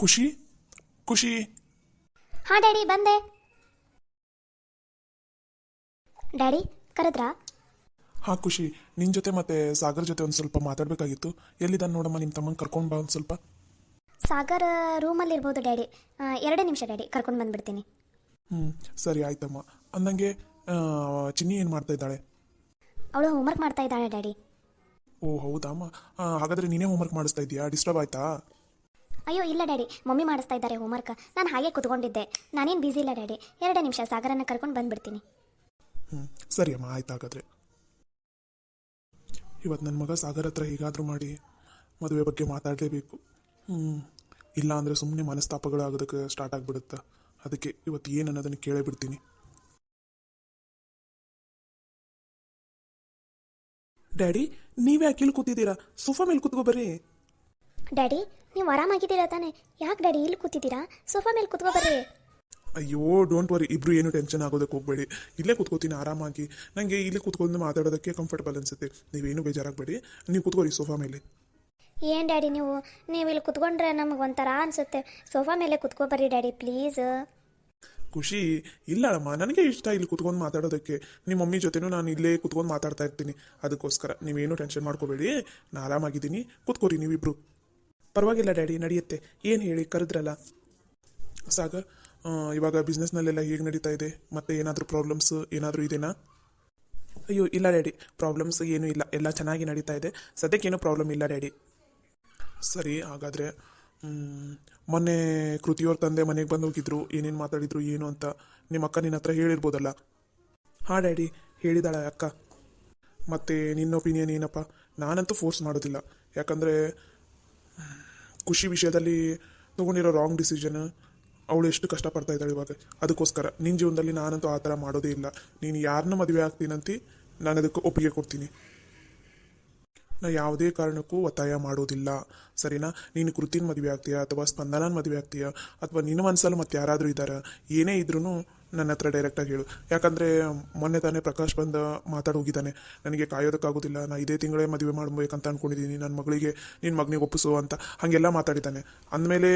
ಖುಷಿ ಖುಷಿ. ಹಾಂ ಡ್ಯಾಡಿ ಬಂದೆ. ಡ್ಯಾಡಿ ಕರೆದ್ರಾ? ಹಾಂ ಖುಷಿ, ನಿನ್ನ ಜೊತೆ ಮತ್ತೆ ಸಾಗರ್ ಜೊತೆ ಒಂದು ಸ್ವಲ್ಪ ಮಾತಾಡಬೇಕಾಗಿತ್ತು. ಎಲ್ಲಿದ್ದಾನೆ ನೋಡಮ್ಮ, ನಿಮ್ಮ ತಮ್ಮನ ಕರ್ಕೊಂಡು ಬಾ ಒಂದು ಸ್ವಲ್ಪ. ಸಾಗರ್ ರೂಮಲ್ಲಿ ಇರ್ಬೋದು ಡ್ಯಾಡಿ. 2 ನಿಮಿಷ ಡ್ಯಾಡಿ, ಕರ್ಕೊಂಡು ಬಂದ್ಬಿಡ್ತೀನಿ. ಸರಿ ಆಯ್ತಮ್ಮ. ಅಂದಂಗೆ ಚಿನ್ನಿ ಏನು ಮಾಡ್ತಾ ಇದ್ದಾಳೆ? ಅವಳು ಹೋಮ್ವರ್ಕ್ ಮಾಡ್ತಾ ಇದ್ದಾಳೆ ಡ್ಯಾಡಿ. ಓ ಹೌದಾ ಅಮ್ಮ. ಹಾಗಾದರೆ ನೀನೇ ಹೋಮ್ವರ್ಕ್ ಮಾಡಿಸ್ತಾ ಇದೆಯಾ? ಡಿಸ್ಟರ್ಬ್ ಆಯ್ತಾ? ಅಯ್ಯೋ ಇಲ್ಲ ಡ್ಯಾಡಿ, ಮಮ್ಮಿ ಮಾಡಿಸ್ತಾ ಇದ್ದಾರೆ ಹೋಮ್ವರ್ಕ್. ನಾನು ಹಾಗೆ ಕುತ್ಕೊಂಡಿದ್ದೆ. ನಾನೇನು ಬ್ಯುಸಿ ಇಲ್ಲ ಡ್ಯಾಡಿ. 2 ನಿಮಿಷ ಸಾಗರನ್ನು ಕರ್ಕೊಂಡು ಬಂದ್ಬಿಡ್ತೀನಿ. ಸರಿ ಅಮ್ಮ, ಆಯ್ತು. ಹಾಗಾದರೆ ಇವತ್ತು ನನ್ನ ಮಗ ಸಾಗರ್ ಹತ್ರ ಹೇಗಾದರೂ ಮಾಡಿ ಮದುವೆ ಬಗ್ಗೆ ಮಾತಾಡಲೇಬೇಕು. ಇಲ್ಲ ಅಂದರೆ ಸುಮ್ಮನೆ ಮನಸ್ತಾಪಗಳು ಆಗೋದಕ್ಕೆ ಸ್ಟಾರ್ಟ್ ಆಗಿಬಿಡುತ್ತೆ. ಅದಕ್ಕೆ ಇವತ್ತು ಏನು ಅನ್ನೋದನ್ನು ಕೇಳೇ ಬಿಡ್ತೀನಿ. ಡ್ಯಾಡಿ, ನೀವ್ಯಾಕೆ ಇಲ್ಲಿ ಕೂತಿದ್ದೀರಾ? ಸೋಫಾ ಮೇಲೆ ಕೂತ್ಕೋ ಬರ್ರಿ. ಡ್ಯಾಡಿ ನೀವು ಆರಾಮಾಗಿದ್ದೀರಾ ತಾನೆ? ಯಾಕೆ ಡ್ಯಾಡಿ ಇಲ್ಲಿ ಕೂತಿದ್ದೀರಾ? ಸೋಫಾ ಮೇಲೆ ಕೂತ್ಕೋ ಬರ್ರಿ. ಅಯ್ಯೋ ಡೋಂಟ್ ವರಿ, ಇಬ್ರು ಏನು ಟೆನ್ಷನ್ ಆಗೋದಕ್ಕೆ ಹೋಗಬೇಡಿ. ಇಲ್ಲೇ ಕೂತ್ಕೋತೀನಿ ಆರಾಮಾಗಿ. ನನಗೆ ಇಲ್ಲೇ ಕೂತ್ಕೊಂಡು ಮಾತಾಡೋದಕ್ಕೆ ಕಂಫರ್ಟಬಲ್ ಅನಿಸುತ್ತೆ. ನೀವೇನು ಬೇಜಾರಾಗಬೇಡಿ, ನೀವು ಕೂತ್ಕೋರಿ ಸೋಫಾ ಮೇಲೆ. ಏನು ಡ್ಯಾಡಿ ನೀವು ಇಲ್ಲಿ ಕುತ್ಕೊಂಡ್ರೆ ನಮಗೆ ಒಂಥರ ಅನಿಸುತ್ತೆ. ಸೋಫಾ ಮೇಲೆ ಕುತ್ಕೋ ಬರ್ರಿ ಡ್ಯಾಡಿ ಪ್ಲೀಸ್. ಖುಷಿ, ಇಲ್ಲಮ್ಮ, ನನಗೆ ಇಷ್ಟ ಇಲ್ಲಿ ಕುತ್ಕೊಂಡು ಮಾತಾಡೋದಕ್ಕೆ. ನಿಮ್ಮ ಮಮ್ಮಿ ಜೊತೆನೂ ನಾನು ಇಲ್ಲೇ ಕುತ್ಕೊಂಡು ಮಾತಾಡ್ತಾ ಇರ್ತೀನಿ. ಅದಕ್ಕೋಸ್ಕರ ನೀವೇನು ಟೆನ್ಷನ್ ಮಾಡ್ಕೋಬೇಡಿ, ನಾನು ಆರಾಮಾಗಿದ್ದೀನಿ. ಕೂತ್ಕೋರಿ ನೀವಿಬ್ರು. ಪರವಾಗಿಲ್ಲ ಡ್ಯಾಡಿ, ನಡೆಯುತ್ತೆ. ಏನು ಹೇಳಿ ಕರೆದ್ರಲ್ಲ? ಸಾಗರ್, ಇವಾಗ ಬಿಸ್ನೆಸ್ನಲ್ಲೆಲ್ಲ ಹೇಗೆ ನಡೀತಾ ಇದೆ? ಮತ್ತೆ ಏನಾದರೂ ಪ್ರಾಬ್ಲಮ್ಸ್ ಏನಾದರೂ ಇದೆನಾ? ಅಯ್ಯೋ ಇಲ್ಲ ಡ್ಯಾಡಿ, ಪ್ರಾಬ್ಲಮ್ಸ್ ಏನೂ ಇಲ್ಲ, ಎಲ್ಲ ಚೆನ್ನಾಗಿ ನಡೀತಾ ಇದೆ. ಸದ್ಯಕ್ಕೇನು ಪ್ರಾಬ್ಲಮ್ ಇಲ್ಲ ಡ್ಯಾಡಿ. ಸರಿ, ಹಾಗಾದರೆ ಮೊನ್ನೆ ಕೃತಿಯವ್ರ ತಂದೆ ಮನೆಗೆ ಬಂದು ಹೋಗಿದ್ರು. ಏನೇನು ಮಾತಾಡಿದ್ರು ಏನು ಅಂತ ನಿಮ್ಮ ಅಕ್ಕ ನಿನ್ನ ಹತ್ರ ಹೇಳಿರ್ಬೋದಲ್ಲ? ಹಾಂ ಡ್ಯಾಡಿ, ಹೇಳಿದಾಳೆ ಅಕ್ಕ. ಮತ್ತು ನಿನ್ನ ಒಪಿನಿಯನ್ ಏನಪ್ಪ? ನಾನಂತೂ ಫೋರ್ಸ್ ಮಾಡೋದಿಲ್ಲ. ಯಾಕಂದರೆ ಖುಷಿ ವಿಷಯದಲ್ಲಿ ತೊಗೊಂಡಿರೋ ರಾಂಗ್ ಡಿಸಿಷನ್, ಅವಳು ಎಷ್ಟು ಕಷ್ಟಪಡ್ತಾ ಇದ್ದಾಳೆ ಇವಾಗ. ಅದಕ್ಕೋಸ್ಕರ ನಿನ್ನ ಜೀವನದಲ್ಲಿ ನಾನಂತೂ ಆ ಥರ ಮಾಡೋದೇ ಇಲ್ಲ. ನೀನು ಯಾರನ್ನ ಮದುವೆ ಆಗ್ತೀನಂತ ನಾನು ಅದಕ್ಕೆ ಒಪ್ಪಿಗೆ ಕೊಡ್ತೀನಿ. ನಾ ಯಾವುದೇ ಕಾರಣಕ್ಕೂ ಒತ್ತಾಯ ಮಾಡೋದಿಲ್ಲ, ಸರಿನಾ? ನೀನು ಕೃತಿನ ಮದುವೆ ಆಗ್ತೀಯಾ ಅಥವಾ ಸ್ಪಂದನನ ಮದುವೆ ಆಗ್ತೀಯಾ ಅಥವಾ ನಿನ್ನ ಮನಸ್ಸಲ್ಲಿ ಮತ್ತೆ ಯಾರಾದರೂ ಇದ್ದಾರೆ, ಏನೇ ಇದ್ರೂ ನನ್ನ ಹತ್ರ ಡೈರೆಕ್ಟಾಗಿ ಹೇಳು. ಯಾಕಂದರೆ ಮೊನ್ನೆ ತಾನೇ ಪ್ರಕಾಶ್ ಬಂದು ಮಾತಾಡೋಗಿದ್ದಾನೆ, ನನಗೆ ಕಾಯೋದಕ್ಕಾಗೋದಿಲ್ಲ, ನಾ ಇದೇ ತಿಂಗಳೇ ಮದುವೆ ಮಾಡಬೇಕಂತ ಅಂದ್ಕೊಂಡಿದ್ದೀನಿ, ನನ್ನ ಮಗಳಿಗೆ ನಿನ್ನ ಮಗನಿಗೆ ಒಪ್ಪಿಸು ಅಂತ ಹಾಗೆಲ್ಲ ಮಾತಾಡಿದ್ದಾನೆ. ಅಂದಮೇಲೆ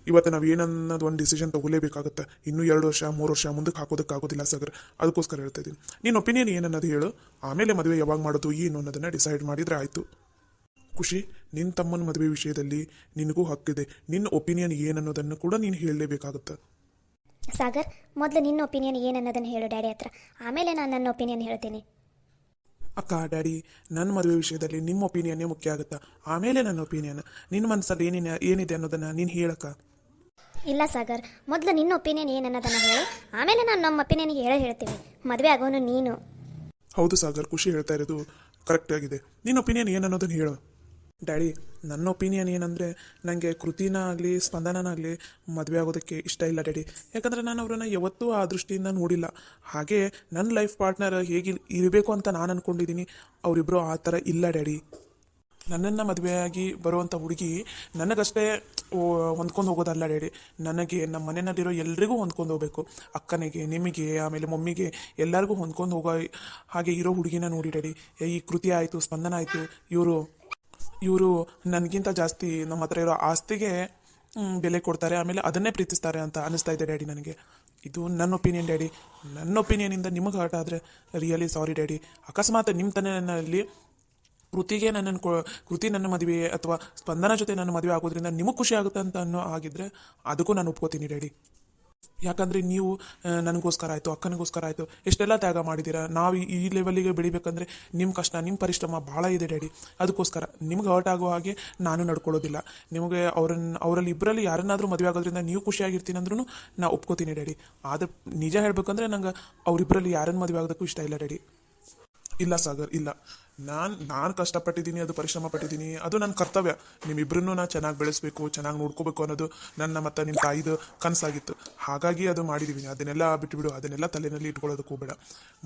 ಇವತ್ತು ನಾವು ಏನನ್ನೋದು ಒಂದು ಡಿಸಿಷನ್ ತೊಗೊಳ್ಳೇಬೇಕಾಗುತ್ತೆ. ಇನ್ನೂ 2 ವರ್ಷ 3 ವರ್ಷ ಮುಂದಕ್ಕೆ ಹಾಕೋದಕ್ಕಾಗೋದಿಲ್ಲ ಸಾಗರ್. ಅದಕ್ಕೋಸ್ಕರ ಹೇಳ್ತಾ ಇದ್ದೀನಿ. ನಿನ್ನ ಒಪಿನಿಯನ್ ಏನನ್ನೋದು ಹೇಳು, ಆಮೇಲೆ ಮದುವೆ ಯಾವಾಗ ಮಾಡೋದು ಏನು ಅನ್ನೋದನ್ನು ಡಿಸೈಡ್ ಮಾಡಿದರೆ ಆಯಿತು. ಖುಷಿ, ನಿನ್ನ ತಮ್ಮನ ಮದುವೆ ವಿಷಯದಲ್ಲಿ ನಿನಗೂ ಹಕ್ಕಿದೆ. ನಿನ್ನ ಒಪಿನಿಯನ್ ಏನನ್ನೋದನ್ನು ಕೂಡ ನೀನು ಹೇಳಲೇಬೇಕಾಗುತ್ತೆ. ಸಾಗರ್, ಮೊದಲು ನಿನ್ನ ಒಪಿನಿಯನ್ ಏನನ್ನೋದನ್ನು ಹೇಳು ಡ್ಯಾಡಿ ಹತ್ರ, ಆಮೇಲೆ ನಾನು ನನ್ನ ಒಪಿನಿಯನ್ ಹೇಳ್ತೀನಿ. ಅಕ್ಕ, ಡ್ಯಾಡಿ, ನನ್ನ ಮದುವೆ ವಿಷಯದಲ್ಲಿ ನಿಮ್ಮ ಒಪಿನಿಯನ್ನೇ ಮುಖ್ಯ ಆಗುತ್ತಾ? ಆಮೇಲೆ ನನ್ನ ಒಪಿನಿಯನ್. ನಿನ್ನ ಮನಸ್ಸಲ್ಲಿ ಏನಿದೆ ಅನ್ನೋದನ್ನು ನೀನು ಹೇಳಕ್ಕ. ಇಲ್ಲ ಸಾಗರ್, ಮೊದಲು ನಿನ್ನ ಒಪಿನಿಯನ್ ಏನನ್ನೋದನ್ನು ಹೇಳು, ಆಮೇಲೆ ನಾನು ನಮ್ಮ ಒಪಿನಿಯನ್ಗೆ ಹೇಳ್ತೀವಿ. ಮದುವೆ ಆಗೋನು ನೀನು. ಹೌದು ಸಾಗರ್, ಖುಷಿ ಹೇಳ್ತಾ ಇರೋದು ಕರೆಕ್ಟ್ ಆಗಿದೆ. ನಿನ್ನ ಒಪಿನಿಯನ್ ಏನನ್ನೋದನ್ನು ಹೇಳು. ಡ್ಯಾಡಿ, ನನ್ನ ಒಪಿನಿಯನ್ ಏನಂದರೆ, ನನಗೆ ಕೃತಿನ ಆಗಲಿ ಸ್ಪಂದನಾಗಲಿ ಮದುವೆ ಆಗೋದಕ್ಕೆ ಇಷ್ಟ ಇಲ್ಲ ಡ್ಯಾಡಿ. ಯಾಕಂದರೆ ನಾನು ಅವರನ್ನು ಯಾವತ್ತೂ ಆ ದೃಷ್ಟಿಯಿಂದ ನೋಡಿಲ್ಲ. ಹಾಗೆ ನನ್ನ ಲೈಫ್ ಪಾರ್ಟ್ನರ್ ಹೇಗೆ ಇರಬೇಕು ಅಂತ ನಾನು ಅಂದ್ಕೊಂಡಿದ್ದೀನಿ, ಅವರಿಬ್ಬರು ಆ ಥರ ಇಲ್ಲ ಡ್ಯಾಡಿ. ನನ್ನನ್ನು ಮದುವೆಯಾಗಿ ಬರುವಂಥ ಹುಡುಗಿ ನನಗಷ್ಟೇ ಹೊಂದ್ಕೊಂಡು ಹೋಗೋದಲ್ಲ ಡ್ಯಾಡಿ, ನನಗೆ ನಮ್ಮ ಮನೆಯಲ್ಲಿರೋ ಎಲ್ರಿಗೂ ಹೊಂದ್ಕೊಂಡು ಹೋಗಬೇಕು. ಅಕ್ಕನಿಗೆ, ನಿಮಗೆ, ಆಮೇಲೆ ಮಮ್ಮಿಗೆ, ಎಲ್ಲರಿಗೂ ಹೊಂದ್ಕೊಂಡು ಹೋಗೋ ಹಾಗೆ ಇರೋ ಹುಡುಗಿನ ನೋಡಿ ಡ್ಯಾಡಿ. ಈ ಕೃತಿ ಆಯಿತು, ಸ್ಪಂದನ ಆಯಿತು, ಇವರು ನನಗಿಂತ ಜಾಸ್ತಿ ನಮ್ಮ ಹತ್ರ ಇರೋ ಆಸ್ತಿಗೆ ಬೆಲೆ ಕೊಡ್ತಾರೆ, ಆಮೇಲೆ ಅದನ್ನೇ ಪ್ರೀತಿಸ್ತಾರೆ ಅಂತ ಅನ್ನಿಸ್ತಾ ಇದೆ ಡ್ಯಾಡಿ ನನಗೆ. ಇದು ನನ್ನ ಒಪಿನಿಯನ್ ಡ್ಯಾಡಿ. ನನ್ನ ಒಪಿನಿಯನಿಂದ ನಿಮಗೆ ಹರ್ಟ್ ಆದರೆ ರಿಯಲಿ ಸಾರಿ ಡ್ಯಾಡಿ. ಅಕಸ್ಮಾತ್ ನಿಮ್ಮ ತನ್ನಲ್ಲಿ ಕೃತಿ ನನ್ನ ಮದುವೆ ಅಥವಾ ಸ್ಪಂದನ ಜೊತೆ ನನ್ನ ಮದುವೆ ಆಗೋದ್ರಿಂದ ನಿಮಗೆ ಖುಷಿ ಆಗುತ್ತೆ ಅಂತ ಅನ್ನೋ ಆಗಿದ್ರೆ ಅದಕ್ಕೂ ನಾನು ಒಪ್ಕೋತೀನಿ ಡ್ಯಾಡಿ. ಯಾಕಂದರೆ ನೀವು ನನಗೋಸ್ಕರ ಆಯಿತು, ಅಕ್ಕನಿಗೋಸ್ಕರ ಆಯಿತು, ಎಷ್ಟೆಲ್ಲ ತ್ಯಾಗ ಮಾಡಿದ್ದೀರಾ. ನಾವು ಈ ಲೆವೆಲ್ಲಿಗೆ ಬೆಳಿಬೇಕಂದ್ರೆ ನಿಮ್ಮ ಕಷ್ಟ, ನಿಮ್ಮ ಪರಿಶ್ರಮ ಭಾಳ ಇದೆ ಡ್ಯಾಡಿ. ಅದಕ್ಕೋಸ್ಕರ ನಿಮ್ಗೆ ಹರ್ಟ್ ಆಗೋ ಹಾಗೆ ನಾನು ನಡ್ಕೊಳ್ಳೋದಿಲ್ಲ. ನಿಮಗೆ ಅವರಲ್ಲಿ ಇಬ್ಬರಲ್ಲಿ ಯಾರನ್ನಾದರೂ ಮದುವೆ ಆಗೋದ್ರಿಂದ ನೀವು ಖುಷಿಯಾಗಿರ್ತೀನಿ ಅಂದ್ರೂ ನಾನು ಒಪ್ಕೋತೀನಿ ಡ್ಯಾಡಿ. ಆದರೆ ನಿಜ ಹೇಳಬೇಕಂದ್ರೆ ನಂಗೆ ಅವರಿಬ್ಬರಲ್ಲಿ ಯಾರನ್ನು ಮದುವೆ ಆಗೋದಕ್ಕೂ ಇಷ್ಟ ಇಲ್ಲ ಡ್ಯಾಡಿ. ಇಲ್ಲ ಸಾಗರ್, ಇಲ್ಲ. ನಾನು ಕಷ್ಟಪಟ್ಟಿದ್ದೀನಿ, ಅದು ಪರಿಶ್ರಮ ಪಟ್ಟಿದ್ದೀನಿ, ಅದು ನನ್ನ ಕರ್ತವ್ಯ. ನಿಮ್ಮಿಬ್ಬರನ್ನೂ ನಾನು ಚೆನ್ನಾಗಿ ಬೆಳೆಸಬೇಕು, ಚೆನ್ನಾಗಿ ನೋಡ್ಕೋಬೇಕು ಅನ್ನೋದು ನನ್ನ ಮತ್ತು ನಿಮ್ಮ ತಾಯಿದು ಕನಸಾಗಿತ್ತು. ಹಾಗಾಗಿ ಅದು ಮಾಡಿದ್ದೀವಿ. ಅದನ್ನೆಲ್ಲ ಬಿಟ್ಟುಬಿಡು, ಅದನ್ನೆಲ್ಲ ತಲೆಯಲ್ಲಿ ಇಟ್ಕೊಳ್ಳೋದಕ್ಕೆ ಹೋಗಬೇಡ.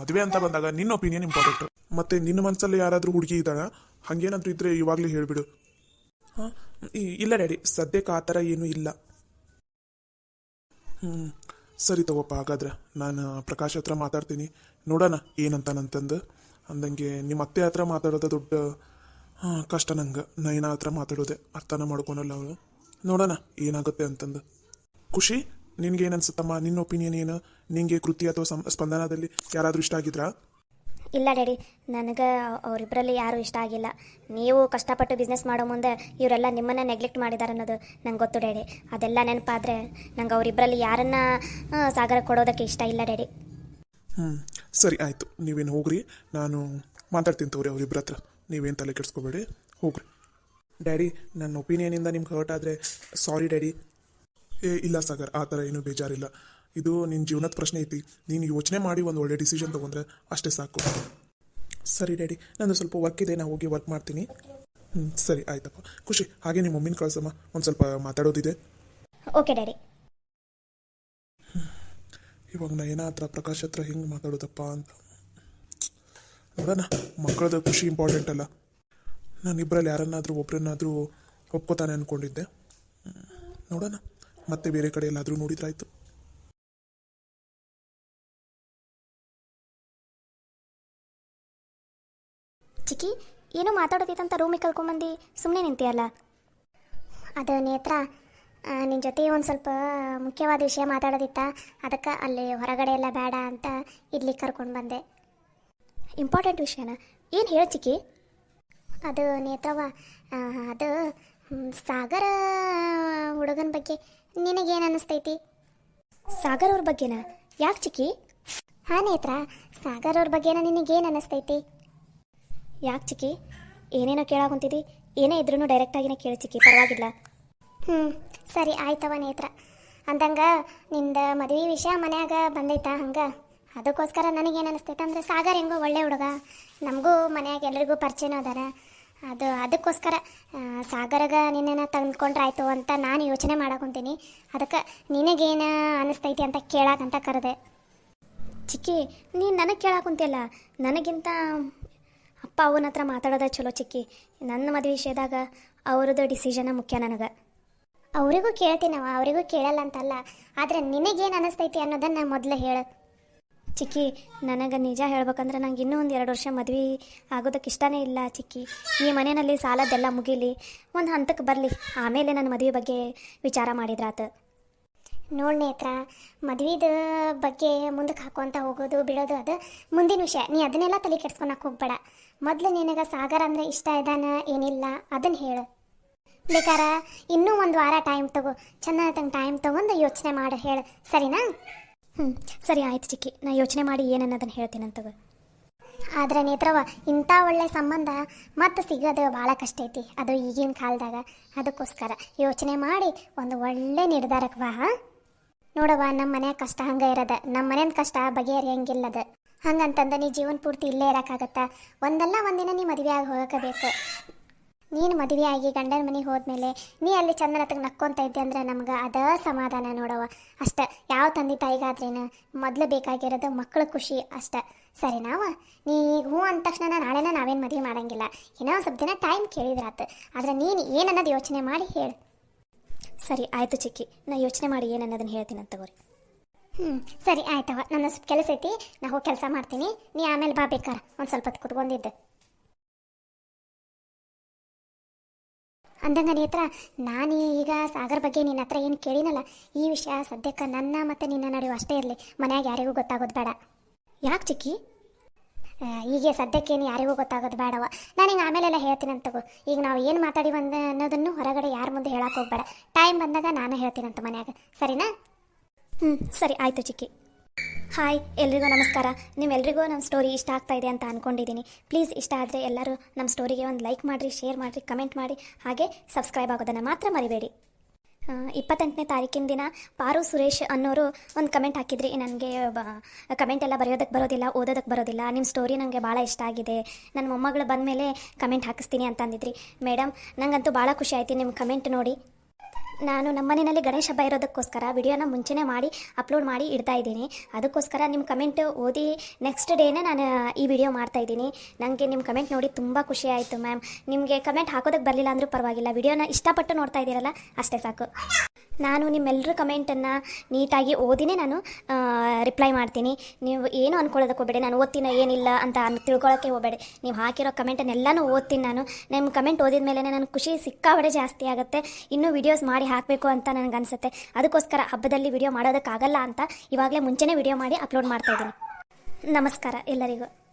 ಮದುವೆ ಅಂತ ಬಂದಾಗ ನಿನ್ನ ಒಪಿನಿಯನ್ ಇಂಪಾರ್ಟೆಂಟು. ಮತ್ತು ನಿನ್ನ ಮನಸ್ಸಲ್ಲಿ ಯಾರಾದರೂ ಹುಡುಗಿ ಇದ್ದಾಳ, ಹಾಗೇನಾದರೂ ಇದ್ದರೆ ಇವಾಗಲೇ ಹೇಳಿಬಿಡು. ಹಾಂ, ಇಲ್ಲ ಡ್ಯಾಡಿ, ಸದ್ಯಕ್ಕೆ ಆ ಥರ ಏನೂ ಇಲ್ಲ. ಸರಿ ತಗೋಪ್ಪ, ಹಾಗಾದ್ರೆ ನಾನು ಪ್ರಕಾಶ್ ಹತ್ರ ಮಾತಾಡ್ತೀನಿ, ನೋಡೋಣ ಏನಂತಾನಂತಂದು. ಅಂದಂಗೆ ನಿಮ್ಮ ಅತ್ತೆ ಹತ್ರ ಮಾತಾಡೋದು ದೊಡ್ಡ ಕಷ್ಟ ನಂಗೆ. ನೈನಾ ಹತ್ರ ಮಾತಾಡೋದೆ ಅರ್ಥನ ಮಾಡ್ಕೊಳಲ್ಲ ಅವಳು. ನೋಡೋಣ ಏನಾಗುತ್ತೆ ಅಂತಂದು. ಖುಷಿ, ನಿನ್ಗೇನು ಅನ್ಸುತ್ತಮ್ಮ? ನಿನ್ನ ಒಪಿನಿಯನ್ ಏನು? ನಿಂಗೆ ಕೃತಿ ಅಥವಾ ಸ್ಪಂದನದಲ್ಲಿ ಯಾರಾದರೂ ಇಷ್ಟ ಆಗಿದ್ರಾ? ಇಲ್ಲ ಡ್ಯಾಡಿ, ನನಗೆ ಅವರಿಬ್ಬರಲ್ಲಿ ಯಾರೂ ಇಷ್ಟ ಆಗಿಲ್ಲ. ನೀವು ಕಷ್ಟಪಟ್ಟು ಬಿಸ್ನೆಸ್ ಮಾಡೋ ಮುಂದೆ ಇವರೆಲ್ಲ ನಿಮ್ಮನ್ನು ನೆಗ್ಲೆಕ್ಟ್ ಮಾಡಿದ್ದಾರೆ ಅನ್ನೋದು ನಂಗೆ ಗೊತ್ತು ಡ್ಯಾಡಿ. ಅದೆಲ್ಲ ನೆನಪಾದರೆ ನಂಗೆ ಅವರಿಬ್ಬರಲ್ಲಿ ಯಾರನ್ನ ಸಾಗರ ಕೊಡೋದಕ್ಕೆ ಇಷ್ಟ ಇಲ್ಲ ಡ್ಯಾಡಿ. ಸರಿ ಆಯಿತು, ನೀವೇನು ಹೋಗ್ರಿ, ನಾನು ಮಾತಾಡ್ತೀನಿ ತಗೋರಿ ಅವ್ರಿಬ್ರ ಹತ್ರ. ನೀವೇನು ತಲೆ ಕೆಡಿಸ್ಕೋಬೇಡಿ, ಹೋಗ್ರಿ. ಡ್ಯಾಡಿ, ನನ್ನ ಒಪಿನಿಯನಿಂದ ನಿಮ್ಗೆ ಹರ್ಟ್ ಆದರೆ ಸಾರಿ ಡ್ಯಾಡಿ. ಇಲ್ಲ ಸಾಗರ್, ಆ ಥರ ಏನೂ ಬೇಜಾರಿಲ್ಲ. ಇದು ನಿನ್ನ ಜೀವನದ ಪ್ರಶ್ನೆ ಐತಿ. ನೀನು ಯೋಚನೆ ಮಾಡಿ ಒಂದು ಒಳ್ಳೆ ಡಿಸಿಷನ್ ತೊಗೊಂಡ್ರೆ ಅಷ್ಟೇ ಸಾಕು. ಸರಿ ಡ್ಯಾಡಿ, ನಂದು ಸ್ವಲ್ಪ ವರ್ಕ್ ಇದೆ, ನಾನು ಹೋಗಿ ವರ್ಕ್ ಮಾಡ್ತೀನಿ. ಸರಿ ಆಯ್ತಪ್ಪ. ಖುಷಿ, ಹಾಗೆ ನಿಮ್ಮ ಮಮ್ಮಿನ ಕಳ್ಸಮ್ಮ, ಒಂದು ಸ್ವಲ್ಪ ಮಾತಾಡೋದಿದೆ. Okay daddy. ಇವಾಗ ನಯನ ಹತ್ರ ಪ್ರಕಾಶ್ ಹತ್ರ ಹೆಂಗೆ ಮಾತಾಡೋದಪ್ಪ ಅಂತ ನೋಡೋಣ. ಮಕ್ಕಳದ ಖುಷಿ ಇಂಪಾರ್ಟೆಂಟ್ ಅಲ್ಲ. ನಾನಿಬ್ಬರಲ್ಲಿ ಯಾರನ್ನಾದರೂ ಒಬ್ಬರನ್ನಾದರೂ ಒಪ್ಕೋತಾನೆ ಅಂದ್ಕೊಂಡಿದ್ದೆ. ನೋಡೋಣ, ಮತ್ತೆ ಬೇರೆ ಕಡೆ ಎಲ್ಲಾದರೂ ನೋಡಿದ್ರಾಯ್ತು. ಚಿಕ್ಕಿ, ಏನೋ ಮಾತಾಡೋದಿತ್ತಂತ ರೂಮಿಗೆ ಕರ್ಕೊಂಬಂದು ಸುಮ್ಮನೆ ನಿಂತಿಯಲ್ಲ? ಅದು ನೇತ್ರ, ನಿನ್ನ ಜೊತೆ ಒಂದು ಸ್ವಲ್ಪ ಮುಖ್ಯವಾದ ವಿಷಯ ಮಾತಾಡೋದಿತ್ತ, ಅದಕ್ಕೆ ಅಲ್ಲಿ ಹೊರಗಡೆ ಎಲ್ಲ ಬೇಡ ಅಂತ ಇಲ್ಲಿ ಕರ್ಕೊಂಡು ಬಂದೆ. ಇಂಪಾರ್ಟೆಂಟ್ ವಿಷಯನ? ಏನು ಹೇಳು ಚಿಕ್ಕಿ. ಅದು ನೇತ್ರವ, ಅದು ಸಾಗರ ಹುಡುಗನ ಬಗ್ಗೆ ನಿನಗೇನು ಅನ್ನಿಸ್ತೈತಿ? ಸಾಗರ್ ಅವ್ರ ಬಗ್ಗೆನಾ? ಯಾಕೆ ಚಿಕ್ಕಿ? ಹಾಂ ನೇತ್ರ, ಸಾಗರ್ ಅವ್ರ ಬಗ್ಗೆನ ನಿನಗೇನು ಅನ್ನಿಸ್ತೈತಿ? ಯಾಕೆ ಚಿಕ್ಕಿ, ಏನೇನೋ ಕೇಳಾಕೊಂತಿದ್ದಿ? ಏನೇ ಇದ್ರೂ ಡೈರೆಕ್ಟಾಗಿನೇ ಕೇಳಿ ಚಿಕ್ಕಿ, ಪರವಾಗಿಲ್ಲ. ಸರಿ ಆಯ್ತವ ನೇತ್ರ. ಅಂದಂಗೆ ನಿಂದ ಮದುವೆ ವಿಷಯ ಮನ್ಯಾಗ ಬಂದೈತಾ? ಹಂಗೆ ಅದಕ್ಕೋಸ್ಕರ ನನಗೇನು ಅನಿಸ್ತೈತೆ ಅಂದರೆ, ಸಾಗರ್ ಹೆಂಗೋ ಒಳ್ಳೆ ಹುಡುಗ, ನಮಗೂ ಮನ್ಯಾಗ ಎಲ್ರಿಗೂ ಪರಿಚಯನೂ ಅದಾರ. ಅದಕ್ಕೋಸ್ಕರ ಸಾಗರಗ ನಿನ್ನನ್ನು ತಂದ್ಕೊಂಡ್ರಾಯ್ತು ಅಂತ ನಾನು ಯೋಚನೆ ಮಾಡಕೊಂತೀನಿ. ಅದಕ್ಕೆ ನಿನಗೇನು ಅನ್ನಿಸ್ತೈತಿ ಅಂತ ಕೇಳಾಕಂತ ಕರೆದೆ. ಚಿಕ್ಕಿ, ನೀನು ನನಗೆ ಕೇಳಾಕುಂತಿಯಲ್ಲ, ನನಗಿಂತ ಅಪ್ಪ ಅವನ ಹತ್ರ ಮಾತಾಡೋದ ಚಲೋ ಚಿಕ್ಕಿ. ನನ್ನ ಮದುವೆ ವಿಷಯದಾಗ ಅವ್ರದ್ದು ಡಿಸಿಷನ ಮುಖ್ಯ ನನಗೆ. ಅವರಿಗೂ ಕೇಳ್ತೀನವ, ಅವರಿಗೂ ಕೇಳಲ್ಲ ಅಂತಲ್ಲ, ಆದರೆ ನಿನಗೇನು ಅನ್ನಿಸ್ತೈತಿ ಅನ್ನೋದನ್ನು ಮೊದಲು ಹೇಳು ಚಿಕ್ಕಿ. ನನಗೆ ನಿಜ ಹೇಳ್ಬೇಕಂದ್ರೆ ನಂಗೆ ಇನ್ನೂ ಒಂದು 2 ವರ್ಷ ಮದುವೆ ಆಗೋದಕ್ಕೆ ಇಷ್ಟನೇ ಇಲ್ಲ ಚಿಕ್ಕಿ. ಈ ಮನೆಯಲ್ಲಿ ಸಾಲದ್ದೆಲ್ಲ ಮುಗೀಲಿ, ಒಂದು ಹಂತಕ್ಕೆ ಬರಲಿ, ಆಮೇಲೆ ನನ್ನ ಮದುವೆ ಬಗ್ಗೆ ವಿಚಾರ ಮಾಡಿದ್ರಾತು. ನೋಡಿ ನೇತ್ರ, ಮದುವೆದ ಬಗ್ಗೆ ಮುಂದಕ್ಕೆ ಹಾಕೋಂತ ಹೋಗೋದು ಬಿಡೋದು ಅದು ಮುಂದಿನ ವಿಷಯ. ನೀ ಅದನ್ನೆಲ್ಲ ತಲೆ ಕೆಡ್ಸ್ಕೊಳಕ್ಕೆ ಹೋಗ್ಬೇಡ. ಮೊದಲು ನಿನಗೆ ಸಾಗರ ಅಂದರೆ ಇಷ್ಟ ಇದ್ದಾನ ಏನಿಲ್ಲ ಅದನ್ನು ಹೇಳು. ಬೇಕಾರ ಇನ್ನೂ 1 ವಾರ ಟೈಮ್ ತಗೋ, ಚೆನ್ನಾಗಿ ಟೈಮ್ ತೊಗೊಂಡು ಯೋಚನೆ ಮಾಡಿ ಹೇಳು, ಸರಿನಾ? ಸರಿ ಆಯ್ತು ಚಿಕ್ಕಿ, ನಾ ಯೋಚನೆ ಮಾಡಿ ಏನನ್ನೋದನ್ನು ಹೇಳ್ತೀನಂತಗೋ. ಆದರೆ ನೇತ್ರವ, ಇಂಥ ಒಳ್ಳೆ ಸಂಬಂಧ ಮತ್ತೆ ಸಿಗೋದು ಭಾಳ ಕಷ್ಟ ಐತಿ, ಅದು ಈಗಿನ ಕಾಲದಾಗ. ಅದಕ್ಕೋಸ್ಕರ ಯೋಚನೆ ಮಾಡಿ ಒಂದು ಒಳ್ಳೆ ನಿರ್ಧಾರಕ್ಕೆ ಬಾ. ನೋಡವ್ವ, ನಮ್ಮ ಮನ್ಯಾಗ ಕಷ್ಟ ಹಂಗೆ ಇರೋದ, ನಮ್ಮ ಮನೆಯ ಕಷ್ಟ ಬಗೆಹರಿಯಂಗಿಲ್ಲದ. ಹಂಗಂತಂದು ನೀ ಜೀವನ ಪೂರ್ತಿ ಇಲ್ಲೇ ಇರೋಕ್ಕಾಗತ್ತಾ? ಒಂದಲ್ಲ ಒಂದಿನ ನೀ ಮದುವೆ ಆಗಿ ಹೋಗಬೇಕು. ನೀನು ಮದುವೆ ಆಗಿ ಗಂಡನ ಮನೆಗೆ ಹೋದ್ಮೇಲೆ ನೀ ಅಲ್ಲಿ ಚಂದನತಗೆ ನಕ್ಕೊಂತ ಇದ್ದೆ ಅಂದರೆ ನಮ್ಗೆ ಅದ ಸಮಾಧಾನ ನೋಡವ್ವ. ಅಷ್ಟೆ, ಯಾವ ತಂದೆ ತಾಯಿಗಾದ್ರೇನು ಮೊದಲು ಬೇಕಾಗಿರೋದು ಮಕ್ಕಳ ಖುಷಿ ಅಷ್ಟೆ, ಸರಿನಾವ? ನೀ ಹ್ಞೂ ಅಂದ ತಕ್ಷಣ ನಾಳೆನ ನಾವೇನು ಮದುವೆ ಮಾಡೋಂಗಿಲ್ಲ, ಏನೋ ಒಂದು ಸ್ವಲ್ಪ ದಿನ ಟೈಮ್ ಕೇಳಿದ್ರಾತು. ಆದರೆ ನೀನು ಏನನ್ನೋದು ಯೋಚನೆ ಮಾಡಿ ಹೇಳು. ಸರಿ ಆಯಿತು ಚಿಕ್ಕಿ, ನಾ ಯೋಚನೆ ಮಾಡಿ ಏನನ್ನೋದನ್ನು ಹೇಳ್ತೀನಿ ಅಂತ ತಗೋರಿ. ಸರಿ ಆಯ್ತವ, ನನ್ನ ಸ್ವಲ್ಪ ಕೆಲಸ ಐತಿ, ನಾ ಹೋಗಿ ಕೆಲಸ ಮಾಡ್ತೀನಿ. ನೀ ಆಮೇಲೆ ಬಾ ಬೇಕಾರೆ, ಒಂದು ಸ್ವಲ್ಪ ಹೊತ್ತು ಕುತ್ಕೊಂಡಿದ್ದೆ. ಅಂದಂಗ ನೇತ್ರ, ನಾನು ಈಗ ಸಾಗರ್ ಬಗ್ಗೆ ನಿನ್ನ ಹತ್ರ ಏನು ಕೇಳಿನಲ್ಲ, ಈ ವಿಷಯ ಸದ್ಯಕ್ಕೆ ನನ್ನ ಮತ್ತು ನಿನ್ನ ನಡುವೆ ಅಷ್ಟೇ ಇರಲಿ, ಮನ್ಯಾಗ ಯಾರಿಗೂ ಗೊತ್ತಾಗೋದು ಬೇಡ. ಯಾಕೆ ಚಿಕ್ಕಿ? ಈಗ ಸದ್ಯಕ್ಕೇನು ಯಾರಿಗೂ ಗೊತ್ತಾಗೋದು ಬೇಡವ. ನಾನು ಹಿಂಗೆ ಆಮೇಲೆಲ್ಲ ಹೇಳ್ತೀನಂತ ತಗೋ. ಈಗ ನಾವು ಏನು ಮಾತಾಡಿ ಅನ್ನೋದನ್ನು ಹೊರಗಡೆ ಯಾರ ಮುಂದೆ ಹೇಳಕ್ಕೆ ಹೋಗ್ಬೇಡ. ಟೈಮ್ ಬಂದಾಗ ನಾನು ಹೇಳ್ತೀನಂತ ಮನ್ಯಾಗ, ಸರಿನಾ? ಸರಿ ಆಯಿತು ಚಿಕ್ಕಿ. ಹಾಯ್ ಎಲ್ರಿಗೂ ನಮಸ್ಕಾರ. ನಿಮ್ಮೆಲ್ರಿಗೂ ನಮ್ಮ ಸ್ಟೋರಿ ಇಷ್ಟ ಆಗ್ತಾ ಇದೆ ಅಂತ ಅಂದ್ಕೊಂಡಿದ್ದೀನಿ. ಪ್ಲೀಸ್ ಇಷ್ಟ ಆದರೆ ಎಲ್ಲರೂ ನಮ್ಮ ಸ್ಟೋರಿಗೆ ಒಂದು ಲೈಕ್ ಮಾಡಿರಿ, ಶೇರ್ ಮಾಡಿರಿ, ಕಮೆಂಟ್ ಮಾಡಿ, ಹಾಗೆ ಸಬ್ಸ್ಕ್ರೈಬ್ ಆಗೋದನ್ನು ಮಾತ್ರ ಮರಿಬೇಡಿ. 28ನೇ ತಾರೀಕಿನ ದಿನ ಪಾರು ಸುರೇಶ್ ಅನ್ನೋರು ಒಂದು ಕಮೆಂಟ್ ಹಾಕಿದ್ರಿ. ನನಗೆ ಕಮೆಂಟ್ ಎಲ್ಲ ಬರೆಯೋದಕ್ಕೆ ಬರೋದಿಲ್ಲ, ಓದೋದಕ್ಕೆ ಬರೋದಿಲ್ಲ, ನಿಮ್ಮ ಸ್ಟೋರಿ ನನಗೆ ಭಾಳ ಇಷ್ಟ ಆಗಿದೆ, ನನ್ನ ಮೊಮ್ಮಗಳು ಬಂದ ಮೇಲೆ ಕಮೆಂಟ್ ಹಾಕಿಸ್ತೀನಿ ಅಂತ ಅಂದಿದ್ರಿ. ಮೇಡಮ್, ನನಗಂತೂ ಭಾಳ ಖುಷಿ ಆಯಿತು ನಿಮ್ಮ ಕಮೆಂಟ್ ನೋಡಿ. ನಾನು ನಮ್ಮ ಮನೆಯಲ್ಲಿ ಗಣೇಶ ಹಬ್ಬ ಇರೋದಕ್ಕೋಸ್ಕರ ವಿಡಿಯೋನ ಮುಂಚೆನೇ ಮಾಡಿ ಅಪ್ಲೋಡ್ ಮಾಡಿ ಇಡ್ತಾ ಇದ್ದೀನಿ. ಅದಕ್ಕೋಸ್ಕರ ನಿಮ್ಮ ಕಮೆಂಟ್ ಓದಿ ನೆಕ್ಸ್ಟ್ ಡೇನೇ ನಾನು ಈ ವಿಡಿಯೋ ಮಾಡ್ತಾಯಿದ್ದೀನಿ. ನನಗೆ ನಿಮ್ಮ ಕಮೆಂಟ್ ನೋಡಿ ತುಂಬ ಖುಷಿ ಆಯಿತು ಮ್ಯಾಮ್. ನಿಮಗೆ ಕಮೆಂಟ್ ಹಾಕೋದಕ್ಕೆ ಬರಲಿಲ್ಲ ಅಂದರೂ ಪರವಾಗಿಲ್ಲ, ವಿಡಿಯೋನ ಇಷ್ಟಪಟ್ಟು ನೋಡ್ತಾ ಇದ್ದೀರಲ್ಲ ಅಷ್ಟೇ ಸಾಕು. ನಾನು ನಿಮ್ಮೆಲ್ಲರ ಕಮೆಂಟನ್ನು ನೀಟಾಗಿ ಓದಿನೇ ನಾನು ರಿಪ್ಲೈ ಮಾಡ್ತೀನಿ. ನೀವು ಏನು ಅಂದ್ಕೊಳ್ಳೋದಕ್ಕೆ ಹೋಗಬೇಡಿ, ನಾನು ಓದ್ತೀನಿ ಏನಿಲ್ಲ ಅಂತ ತಿಳ್ಕೊಳ್ಳೋಕ್ಕೆ ಹೋಗಬೇಡಿ. ನೀವು ಹಾಕಿರೋ ಕಮೆಂಟನ್ನೆಲ್ಲನೂ ಓದ್ತೀನಿ ನಾನು. ನಿಮ್ಮ ಕಮೆಂಟ್ ಓದಿದ ಮೇಲೆ ನನ್ನ ಖುಷಿ ಸಿಕ್ಕಾಬಡೆ ಜಾಸ್ತಿ ಆಗುತ್ತೆ. ಇನ್ನೂ ವೀಡಿಯೋಸ್ ಮಾಡಿ ಮಾಡಿ ಹಾಕಬೇಕು ಅಂತ ನನಗೆ ಅನಿಸುತ್ತೆ. ಅದಕ್ಕೋಸ್ಕರ ಹಬ್ಬದಲ್ಲಿ ವಿಡಿಯೋ ಮಾಡೋದಕ್ಕಾಗಲ್ಲ ಅಂತ ಇವಾಗಲೇ ಮುಂಚೆನೇ ವಿಡಿಯೋ ಮಾಡಿ ಅಪ್ಲೋಡ್ ಮಾಡ್ತಾ ಇದ್ದೀನಿ. ನಮಸ್ಕಾರ ಎಲ್ಲರಿಗೂ.